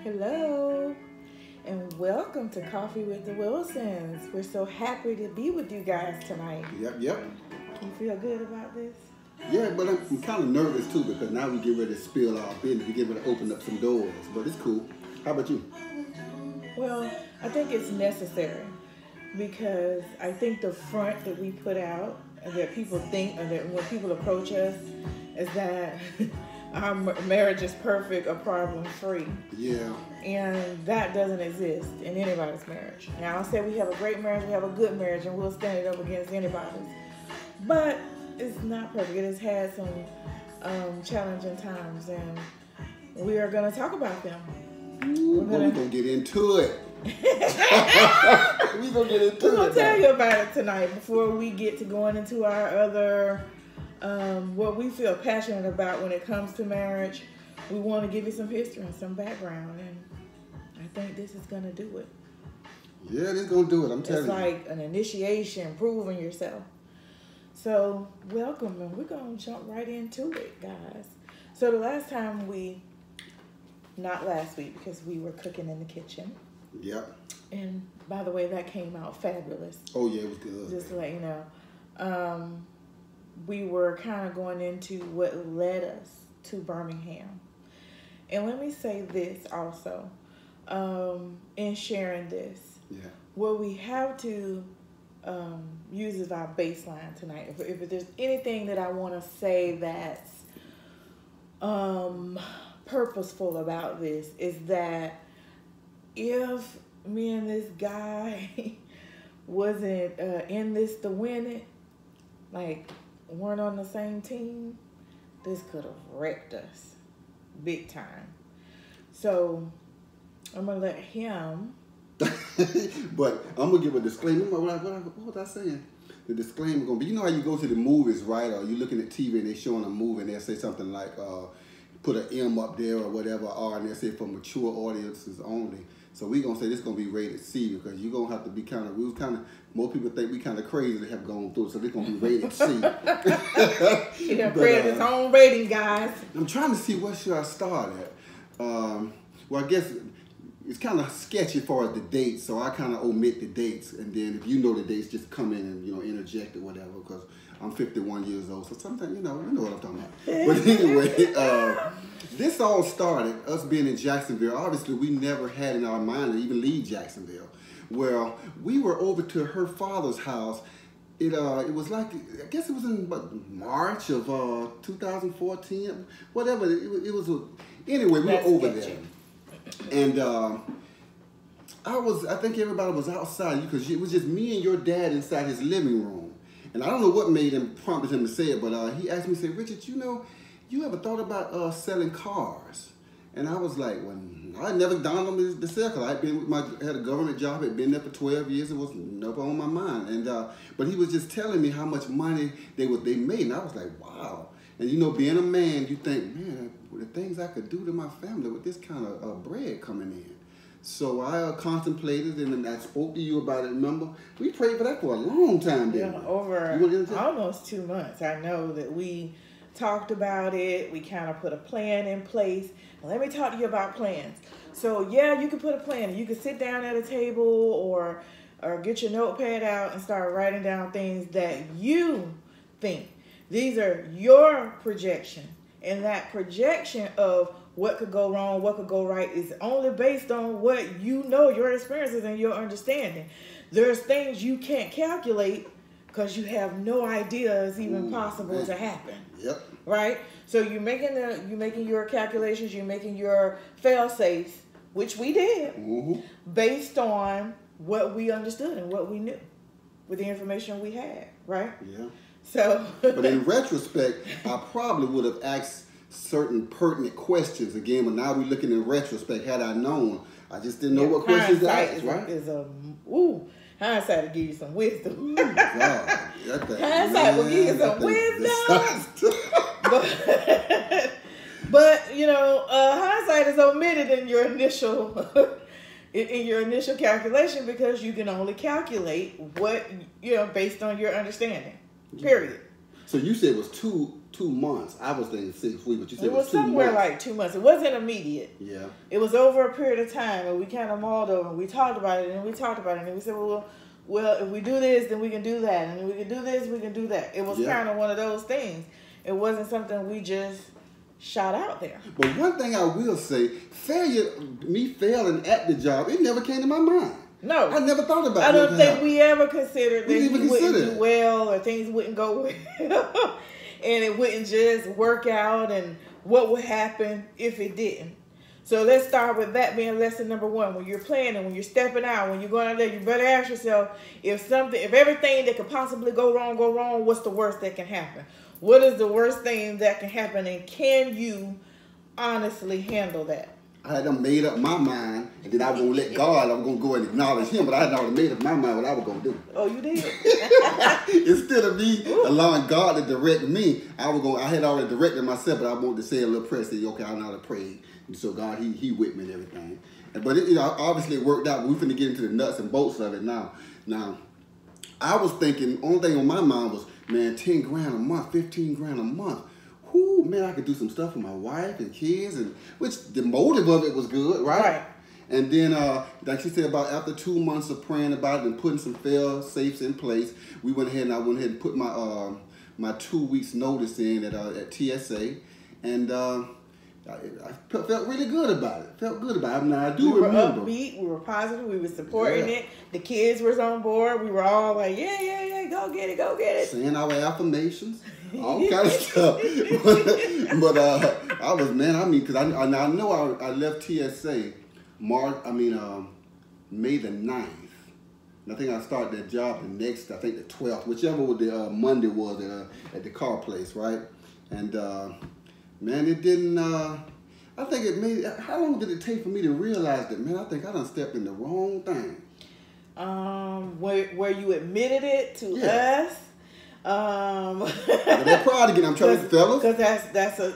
Hello, and welcome to Coffee with the Wilsons. We're so happy to be with you guys tonight. Yep. You feel good about this? Yeah, but I'm kind of nervous too because now we get ready to spill our business. We get ready to open up some doors, but it's cool. How about you? Well, I think it's necessary because I think the front that we put out and that people think and that when people approach us is that our marriage is perfect or problem free. Yeah. And that doesn't exist in anybody's marriage. Now, I'll say we have a great marriage, we have a good marriage, and we'll stand it up against anybody's. But it's not perfect. It has had some challenging times, and we are going to talk about them. Ooh, we're going to get into it. We're going to get into it. We're going to tell you about it tonight before we get to going into our other, what we feel passionate about when it comes to marriage. We want to give you some history and some background, and I think this is going to do it. Yeah, this is going to do it, I'm telling you. It's like an initiation, proving yourself. So, welcome, and we're going to jump right into it, guys. So, the last time not last week, because we were cooking in the kitchen. Yep. And, by the way, that came out fabulous. Oh, yeah, it was good. Just to let you know. We were kind of going into what led us to Birmingham. And let me say this also, in sharing this. Yeah. What we have to use as our baseline tonight. If there's anything that I want to say that's purposeful about this, is that if me and this guy wasn't in this to win it, like weren't on the same team, this could have wrecked us big time. So I'm gonna let him. But I'm gonna give a disclaimer. What was I saying? The disclaimer gonna be, you know how you go to the movies, right? Or you looking at TV and they showing a movie and they'll say something like, put an M up there or whatever, or and they'll say for mature audiences only. So we gonna say this gonna be rated C because you're gonna have to be most people think we kind of crazy to have gone through it, so this gonna be rated C. He done created his own rating, guys. I'm trying to see where should I start at. Well, I guess it's kind of sketchy as far as the dates, so I kind of omit the dates, and then if you know the dates, just come in and interject or whatever, because I'm 51 years old, so sometimes you know what I'm talking about. But anyway, this all started us being in Jacksonville. Obviously, we never had in our mind to even leave Jacksonville. Well, we were over to her father's house. It was like, I guess it was in March of 2014, whatever. It was. Anyway, we were over there. And I think everybody was outside because it was just me and your dad inside his living room. And I don't know what prompted him to say it, but he asked me, say, Richard, you ever thought about selling cars? And I was like, well, I never dawned on me to sell because I had a government job, had been there for 12 years, it was never on my mind. And but he was just telling me how much money they made, and I was like, wow. And being a man, you think, man, the things I could do to my family with this kind of bread coming in. So I contemplated and I spoke to you about it. Remember, we prayed for that for a long time. Yeah, over almost 2 months. I know that we talked about it. We kind of put a plan in place. Let me talk to you about plans. So yeah, you can put a plan. You can sit down at a table or get your notepad out and start writing down things that you think. These are your projection. And that projection of what could go wrong, what could go right is only based on what you know, your experiences and your understanding. There's things you can't calculate because you have no idea it's even possible to happen. Yep. Right? So you're making your calculations, you're making your fail-safes, which we did, based on what we understood and what we knew with the information we had, right? Yeah. So, but in retrospect, I probably would have asked certain pertinent questions again. But now we're looking in retrospect. Had I known, I just didn't know what questions to ask. Right? Hindsight will give you some wisdom. Ooh, God, hindsight will give you some wisdom. But hindsight is omitted in your initial calculation because you can only calculate what based on your understanding. Period. So you said it was two 2 months. I was thinking 6 weeks, but you said it was 2 somewhere months. like 2 months. It wasn't immediate. Yeah. It was over a period of time, and we kind of mulled over. We talked about it, and we talked about it, and we said, well, if we do this, then we can do that, and if we can do this, we can do that. It was kind of one of those things. It wasn't something we just shot out there. But one thing I will say, me failing at the job, it never came to my mind. No. I never thought about it. I don't think we ever considered that we wouldn't do well or things wouldn't go well. And it wouldn't just work out and what would happen if it didn't. So let's start with that being lesson number 1. When you're planning, when you're stepping out, when you're going out there, you better ask yourself if everything that could possibly go wrong, what's the worst that can happen? What is the worst thing that can happen, and can you honestly handle that? I had made up my mind, and then I was going to let God, I was going to go and acknowledge him, but I had already made up my mind what I was going to do. Oh, you did? Instead of me allowing God to direct me, I had already directed myself, but I wanted to say a little prayer, say, okay, I know how to pray. And so God, he with me and everything. But obviously it worked out. We're finna get into the nuts and bolts of it now. Now, I was thinking, only thing on my mind was, man, 10 grand a month, 15 grand a month. Whoo, man, I could do some stuff for my wife and kids, and which the motive of it was good, right? And then, like she said, about after 2 months of praying about it and putting some fail safes in place, I went ahead and put my my 2 weeks notice in at TSA, and I felt really good about it. I mean, I do remember. We were upbeat, we were positive, we were supporting it. The kids were on board. We were all like, yeah, go get it. Saying our affirmations, all kind of stuff. but I was, because I know I left TSA May the 9th. And I think I started that job the 12th, whichever the Monday was at the car place, right? And man, it didn't, I think it made, how long did it take for me to realize that, man, I think I done stepped in the wrong thing? Where you admitted it to us. That pride again, I'm trying to, fellas. Because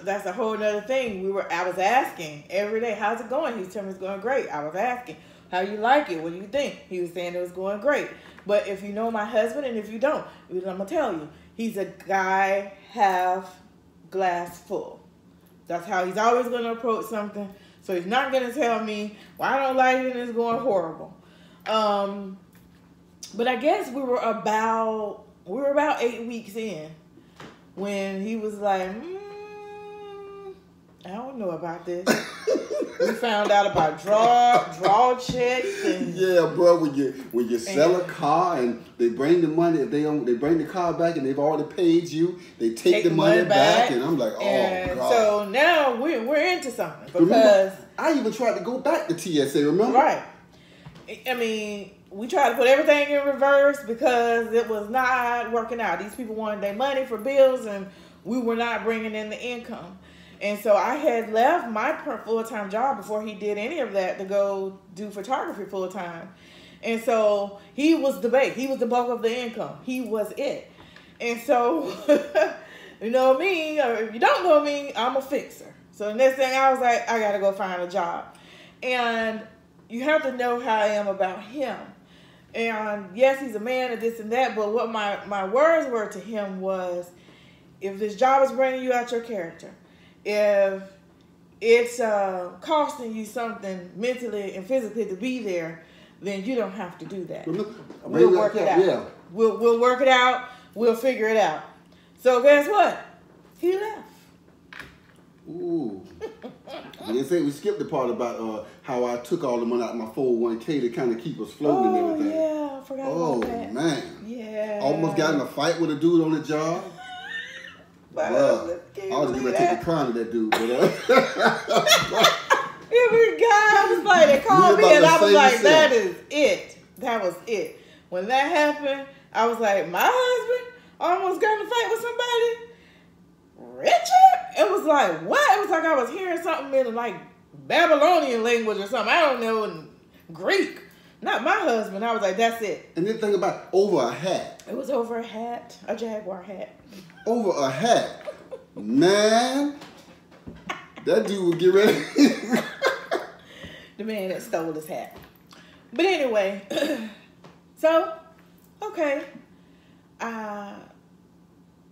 that's a whole nother thing. I was asking every day, how's it going? He was telling me it's going great. I was asking, how you like it? What do you think? He was saying it was going great. But if you know my husband, and if you don't, I'm going to tell you, he's a guy half glass full. That's how he's always going to approach something. So he's not going to tell me, well, I don't like it and it's going horrible. But I guess we were about 8 weeks in when he was like, I don't know about this. We found out about draw checks and bro. When you sell a car and they bring the money, if they bring the car back and they've already paid you, they take the money back, and I'm like, oh God. So now we're into something because remember, I even tried to go back to TSA. Remember? Right. I mean, we tried to put everything in reverse because it was not working out. These people wanted their money for bills, and we were not bringing in the income. And so I had left my full-time job before he did any of that to go do photography full-time. And so he was the bait. He was the bulk of the income. He was it. And so, you know me, or if you don't know me, I'm a fixer. So the next thing I was like, I got to go find a job. And you have to know how I am about him. And yes, he's a man and this and that, but what my words were to him was, if this job is bringing you out your character, if it's costing you something mentally and physically to be there, then you don't have to do that. We'll work it out. Yeah. We'll work it out. We'll figure it out. So guess what? He left. Ooh. They say we skipped the part about how I took all the money out of my 401k to kind of keep us floating and everything. Yeah, I forgot about that. Oh, man. Yeah. Almost got in a fight with a dude on the job. Well, I was going to take the crown of that dude. But, here we go. I was like, they called me and I was like, that is it. That was it. When that happened, I was like, my husband almost got in a fight with somebody? Richard? It was like, what? It was like I was hearing something in like Babylonian language or something. I don't know, in Greek. Not my husband. I was like, that's it. And then think about over a hat. It was over a hat, a Jaguar hat. Over a hat. Man, that dude would get ready. The man that stole his hat. But anyway, so, okay.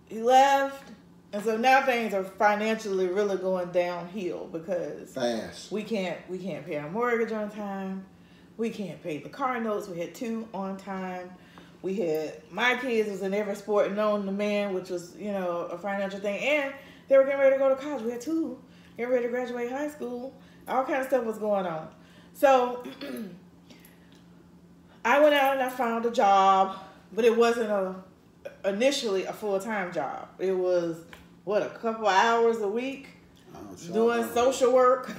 He left. And so now things are financially really going downhill because fast. We can't pay our mortgage on time. We can't pay the car notes. We had 2 on time. We had, my kids was in every sport known to man, which was, you know, a financial thing. And they were getting ready to go to college. We had 2 getting ready to graduate high school. All kind of stuff was going on. So I went out and I found a job, but it wasn't initially a full-time job. It was, a couple of hours a week doing social work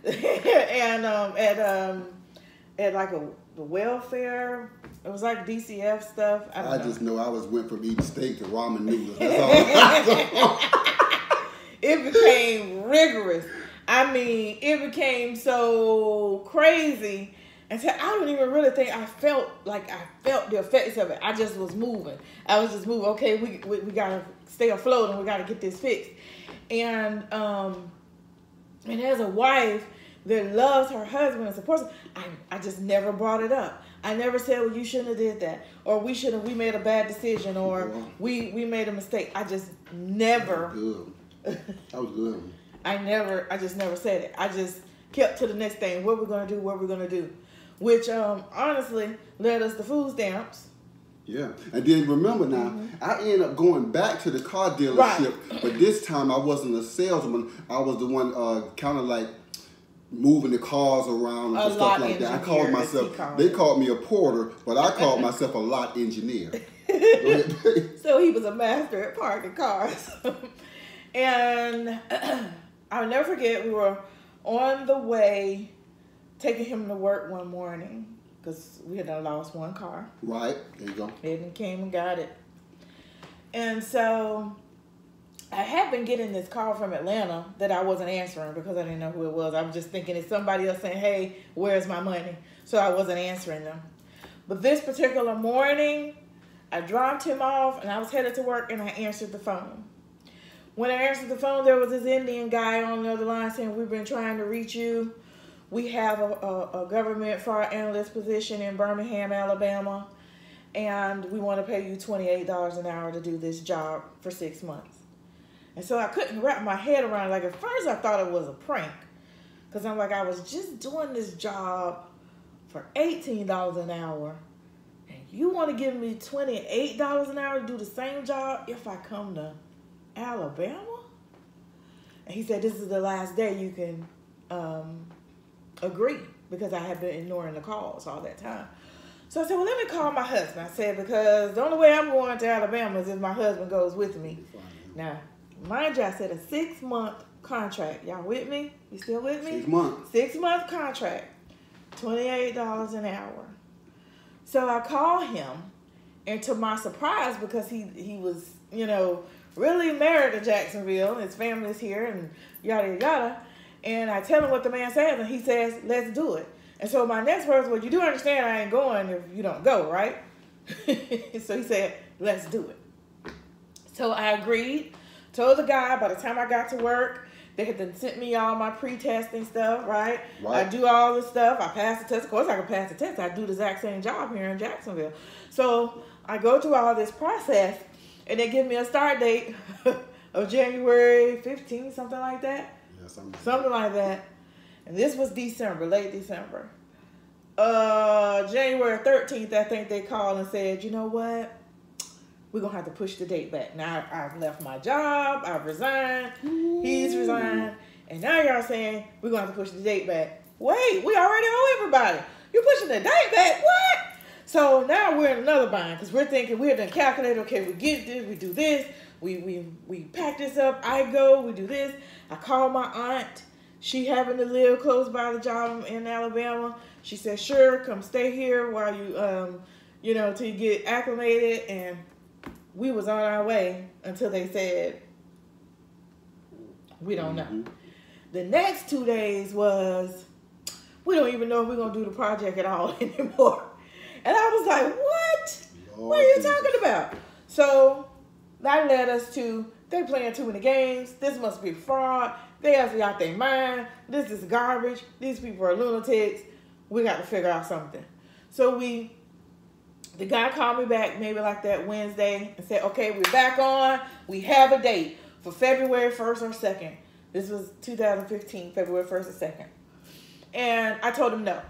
and at like the welfare. It was like DCF stuff. I just know I went from eating steak to ramen noodles. That's all. It became rigorous. I mean, it became so crazy. And so I don't even really think I felt the effects of it. I just was moving. I was just moving. Okay, we gotta stay afloat and we gotta get this fixed. And as a wife that loves her husband and supports him, I just never brought it up. I never said, well, you shouldn't have did that, or we made a bad decision, or we made a mistake. I just never. That was good. I just never said it. I just kept to the next thing. What we're gonna do, which honestly led us to food stamps. Yeah, and then remember now, I ended up going back to the car dealership, but this time I wasn't a salesman. I was the one kind of like moving the cars around and stuff like that. I called myself, they called me a porter, but I called myself a lot engineer. So he was a master at parking cars. And I'll never forget, we were on the way taking him to work one morning because we had lost one car. Right, there you go. Edna came and got it. And so I had been getting this call from Atlanta that I wasn't answering because I didn't know who it was. I was just thinking it's somebody else saying, hey, where's my money? So I wasn't answering them. But this particular morning, I dropped him off and I was headed to work and I answered the phone. When I answered the phone, there was this Indian guy on the other line saying, we've been trying to reach you. We have a government fraud analyst position in Birmingham, Alabama, and we want to pay you $28 an hour to do this job for 6 months. And so I couldn't wrap my head around it. Like, at first I thought it was a prank because I'm like, I was just doing this job for $18 an hour, and you want to give me $28 an hour to do the same job if I come to Alabama? And he said, this is the last day you can agree, because I had been ignoring the calls all that time. So I said, well, let me call my husband. I said, because the only way I'm going to Alabama is if my husband goes with me. Now, mind you, I said a 6-month contract. Y'all with me? You still with me? 6 months. 6-month contract, $28 an hour. So I call him, and to my surprise, because he was, really married to Jacksonville, his family's here, and yada, yada. And I tell him what the man says, and he says, let's do it. And so my next words were, you do understand I ain't going if you don't go, right? So he said, let's do it. So I agreed, told the guy. By the time I got to work, they had sent me all my pre-testing stuff, right? I do all this stuff. I passed the test. Of course I can pass the test. I do the exact same job here in Jacksonville. So I go through all this process, and they give me a start date of January 15th, something like that. Yeah, something like that. And this was December, late December. January 13th, I think they called and said, you know what? We're going to have to push the date back. Now, I've left my job. I've resigned. Ooh. He's resigned. And now y'all saying we're going to have to push the date back. Wait, we already owe everybody. You're pushing the date back? What? So now we're in another bind because we're thinking we're done calculated. Okay, we get this, we do this, we pack this up. I go, we do this. I call my aunt. She happened to live close by the job in Alabama. She said, sure, come stay here while you, till you get acclimated. And we was on our way until they said, we don't know. The next 2 days was, we don't even know if we're going to do the project at all anymore. And I was like, what? Lord, what are you talking about? So that led us to, they playing too many games. This must be fraud. They actually out their mind. This is garbage. These people are lunatics. We got to figure out something. So we The guy called me back maybe like that Wednesday and said, okay, we're back on. We have a date for February 1st or 2nd. This was 2015, February 1st or 2nd. And I told him no.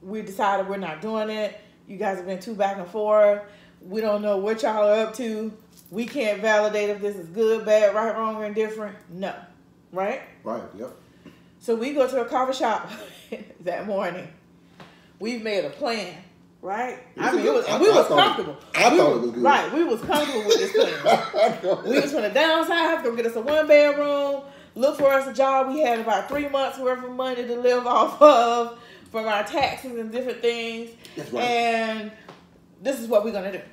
We decided we're not doing it. You guys have been too back and forth. We don't know what y'all are up to. We can't validate if this is good, bad, right, wrong, or indifferent. No. Right? Right, yep. So we go to a coffee shop that morning. We've made a plan, right? We was comfortable. I thought it was good. Right, we was comfortable with this plan. We was going to downsize, go get us a 1-bedroom, look for us a job. We had about 3 months worth of money to live off of from our taxes and different things. That's right. And this is what we're going to do.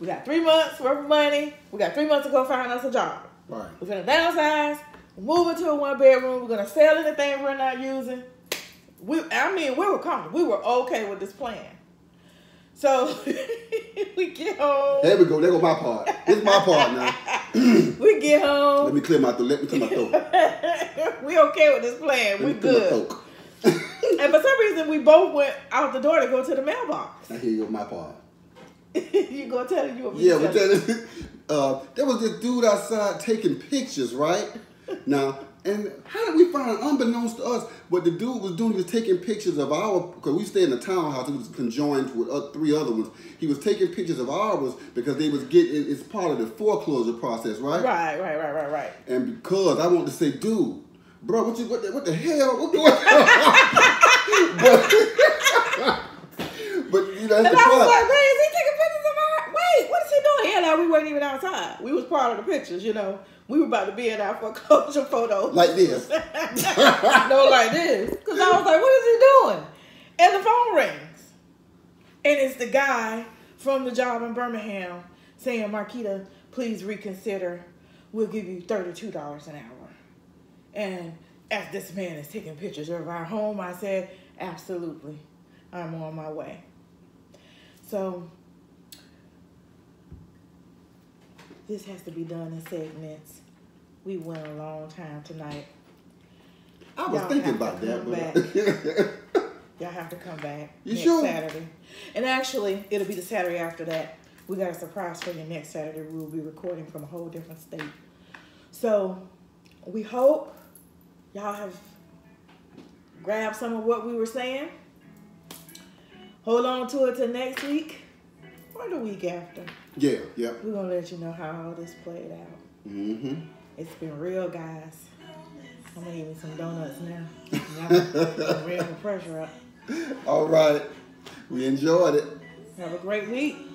We got 3 months worth of money. We got 3 months to go find us a job. Right. We're going to downsize, move into a 1-bedroom. We're going to sell anything we're not using. We were comfortable. We were okay with this plan. So we get home. There we go. There go my part. This is my part now. We get home. Let me clear my throat. We okay with this plan. We good. And for some reason, we both went out the door to go to the mailbox. Now here you go, my part. You gonna tell him you want me Yeah, to tell him? there was this dude outside taking pictures, right? Now, and how did we find, unbeknownst to us, what the dude was doing, he was taking pictures of because we stayed in a townhouse, it was conjoined with 3 other ones. He was taking pictures of ours because they was it's part of the foreclosure process, right? Right. And because I wanted to say, dude, bro, what the hell? What's going on? But you know, that's and the I was part. like, wait, is he taking pictures of our? Wait, what is he doing? Yeah, like we weren't even outside. We was part of the pictures, you know. We were about to be in our foreclosure photos. Like this. No, like this. Because I was like, what is he doing? And the phone rings. And it's the guy from the job in Birmingham saying, Marquita, please reconsider. We'll give you $32 an hour. And as this man is taking pictures of our home, I said, absolutely. I'm on my way. So this has to be done in segments. We went a long time tonight. I was thinking about that. Y'all have to come back next Saturday. And actually, it'll be the Saturday after that. We got a surprise for you next Saturday. We will be recording from a whole different state. So we hope y'all have grabbed some of what we were saying. Hold on to it till next week or the week after. Yeah. We're going to let you know how all this played out. Mm-hmm. It's been real, guys. I'm going to eat me some donuts now. I'm real the pressure up. All right. We enjoyed it. Have a great week.